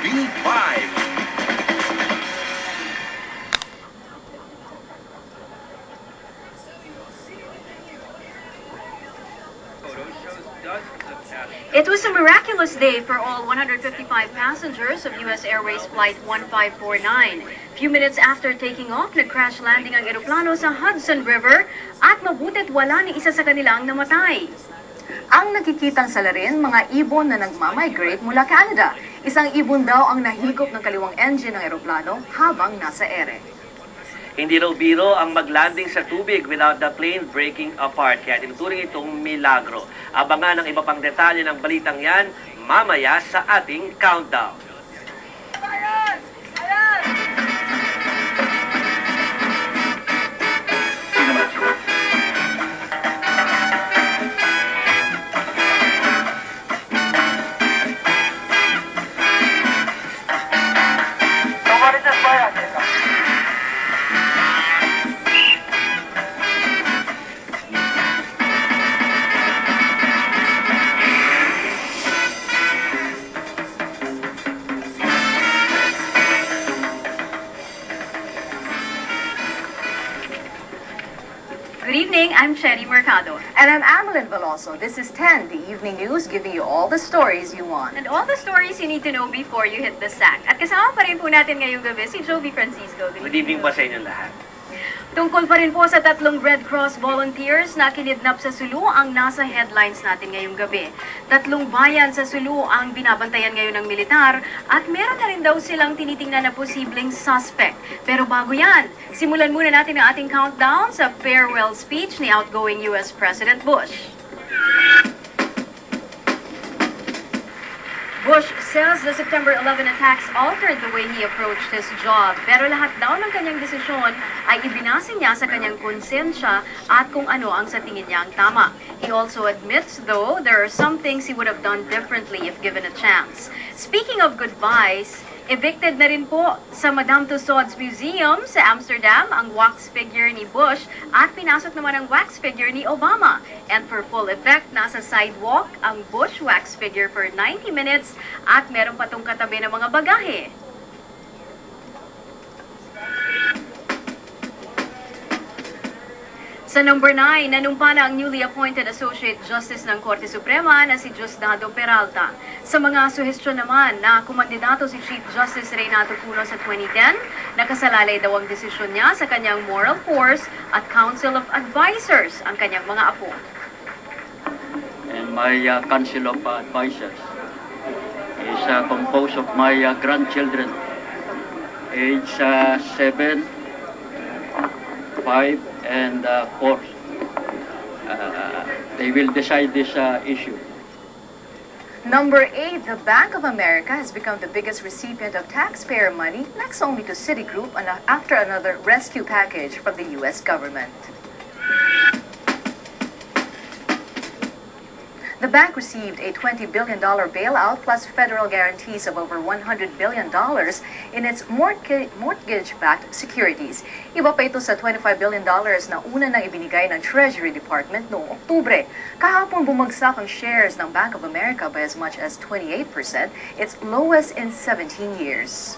TV5. It was a miraculous day for all 155 passengers of US Airways Flight 1549. Few minutes after taking off, nag-crash landing ang eroplano sa Hudson River at mabuti't wala ni isa sa kanilang namatay. Ang nakikitang salarin, mga ibon na nagmamigrate mula Canada. Isang ibon daw ang nahigop ng kaliwang engine ng eroplano habang nasa ere. Hindi raw biro ang maglanding sa tubig without the plane breaking apart. Kaya tinuturing itong milagro. Abangan ang iba pang detalye ng balitang yan mamaya sa ating countdown. Ayan! Ayan! Good evening, I'm Cheri Mercado. And I'm Amelyn Veloso. This is 10, the evening news, giving you all the stories you want. And all the stories you need to know before you hit the sack. At kasama pa rin po natin ngayong gabi si Jove Francisco. Good evening po sa inyong lahat. Tungkol pa rin po sa 3 Red Cross volunteers na kinidnap sa Sulu ang nasa headlines natin ngayong gabi. 3 bayan sa Sulu ang binabantayan ngayon ng militar at meron na rin daw silang tinitingnan na posibleng suspect. Pero bago yan, simulan muna natin ang ating countdown sa farewell speech ni outgoing US President Bush. Bush says the September 11 attacks altered the way he approached his job. Pero lahat daw ng kanyang desisyon ay ibinase niya sa kanyang konsensya at kung ano ang sa tingin niya ang tama. He also admits, though, there are some things he would have done differently if given a chance. Speaking of goodbyes, evicted na rin po sa Madame Tussauds Museum sa Amsterdam ang wax figure ni Bush at pinasok naman ang wax figure ni Obama. And for full effect, nasa sidewalk ang Bush wax figure for 90 minutes at meron pa tong katabi ng mga bagahe. Sa number 9, nanumpa na ang newly appointed Associate Justice ng Korte Suprema na si Diosdado Peralta. Sa mga suhestyon naman na kumandidato si Chief Justice Renato Cuno sa 2010, nakasalalay daw ang desisyon niya sa kanyang moral force at Council of Advisors, ang kanyang mga apo. And my Council of Advisors is composed of my grandchildren, age 7, 5, and 4. They will decide this issue. Number 8, the Bank of America has become the biggest recipient of taxpayer money, next only to Citigroup after another rescue package from the U.S. government. The bank received a $20 billion bailout plus federal guarantees of over $100 billion in its mortgage-backed securities. Iba pa ito sa $25 billion na una nang ibinigay ng Treasury Department noong Oktubre. Kahapon bumagsak ang shares ng Bank of America by as much as 28%, its lowest in 17 years.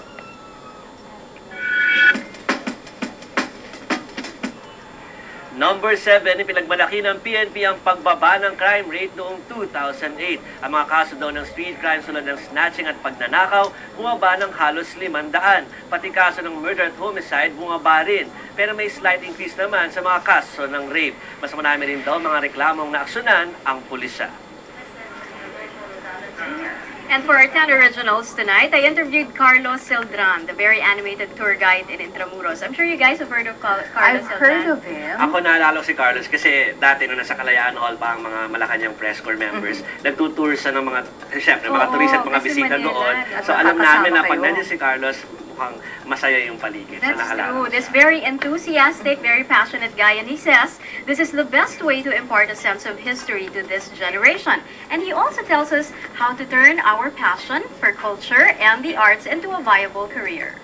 Number 7, ipinagmalaki ng PNP ang pagbaba ng crime rate noong 2008. Ang mga kaso daw ng street crime tulad ng snatching at pagnanakaw, bumaba ng halos 500. Pati kaso ng murder at homicide, bumaba rin. Pero may slight increase naman sa mga kaso ng rape. Mas marami rin daw mga reklamong naaksunan ang pulisya. And for our 10 originals tonight, I interviewed Carlos Celdran, the very animated tour guide in Intramuros. I'm sure you guys have heard of Carlos I've Celdran. heard of him. Ako naalala ko si Carlos kasi dati nung nasa Kalayaan Hall pa ang mga Malacanang press corps members, nagtutour siya ng mga, syempre, mga turista at mga kasi bisita Manila, doon. at So alam nakakasama namin na pag kayo. nandiyan si Carlos, mukhang masaya yung paligid. That's sa nakalala. true. This very enthusiastic, very passionate guy, and he says this is the best way to impart a sense of history to this generation. And he also tells us how to turn our passion for culture and the arts into a viable career.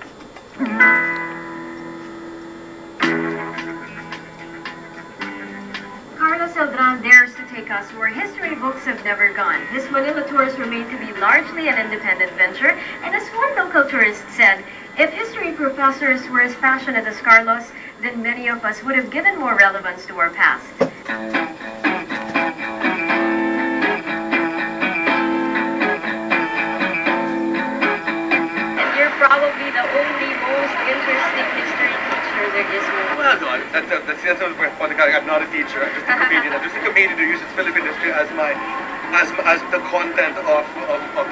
Carlos, Celdran dares to take us where history books have never gone. His Manila tours were made to be largely an independent venture, and as one local tourist said, if history professors were as passionate as Carlos, then many of us would have given more relevance to our past. And you're probably the only most interesting history teacher there is. Well, no, that's the point. I'm not a teacher. I'm just a comedian. I'm just a comedian who uses Philippine history as the content of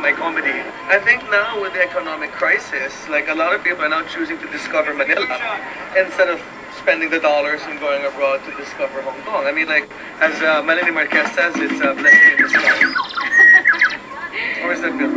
my comedy. I think now with the economic crisis, like a lot of people are now choosing to discover Manila instead of spending the dollars and going abroad to discover Hong Kong. I mean, like as Melanie Marquez says, it's a blessing in disguise. Or is that good?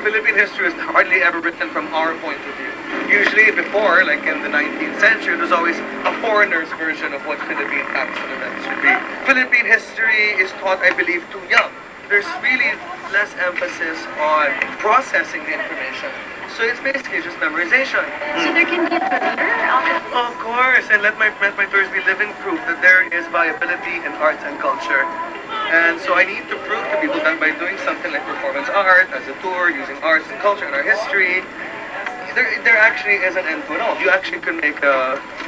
Philippine history is hardly ever written from our point of view. Usually before, like in the 19th century, there's always a foreigner's version of what Philippine facts and events should be. Philippine history is taught, I believe, too young. There's really less emphasis on processing the information. So it's basically just memorization. So there can be a career out of this? Of course, and let my tours be living proof that there is viability in arts and culture. And so I need to prove to people that by doing something like performance art, as a tour, using arts and culture and our history, there actually is an end to it all. You actually can make a, I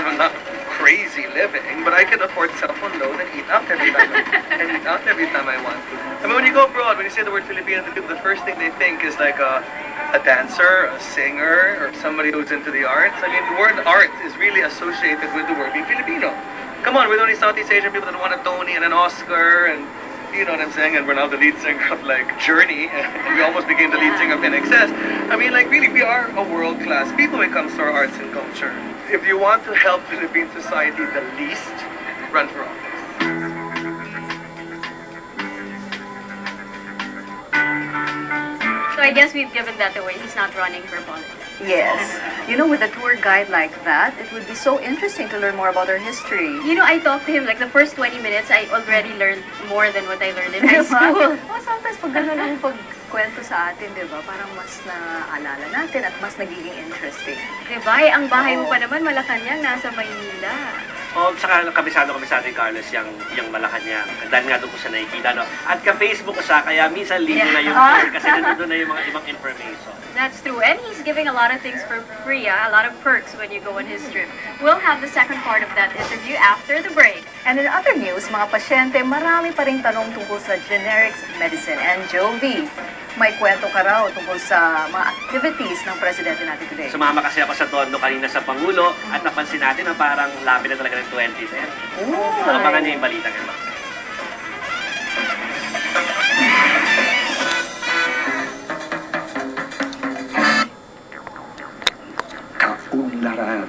don't know, not crazy living, but I can afford cell phone loan and eat out every time I want to. I mean, when you go abroad, when you say the word Filipino to people, the first thing they think is like a dancer, a singer, or somebody who's into the arts. I mean, the word art is really associated with the word being Filipino. Come on, we're the only Southeast Asian people that won a Tony and an Oscar, and you know what I'm saying? And we're now the lead singer of like Journey, and we almost became the lead singer of NXS. I mean, like really, we are a world-class people when it comes to our arts and culture. If you want to help Philippine society the least, run for office. So I guess we've given that away. He's not running for politics. Yes. With a tour guide like that, it would be so interesting to learn more about our history. I talked to him like the first 20 minutes, I already learned more than what I learned in high school. Sometimes pag gano'n ang pagkwento sa atin, di ba? Parang mas naaalala natin at mas nagiging interesting. Diba? Ang bahay mo pa naman, Malacanang, nasa Maynila. Saka kabisado ni Carlos yung Malacanang. Dahil nga doon ko sa nakikita, no? At ka-Facebook ko siya, kaya minsan libre na yung tour kasi nandun na yung mga ibang information. That's true. And he's giving a lot of things for free, a lot of perks when you go on his trip. We'll have the second part of that interview after the break. And in other news, mga pasyente, marami pa ring tanong tungkol sa generics medicine and Jove. May kwento ka raw tungkol sa mga activities ng presidente natin today. Sumama kasi ako sa Tondo kanina sa Pangulo at napansin natin na parang lapit na talaga ng 2010. Abangan niya yung balita ngayon. Kaunlaran.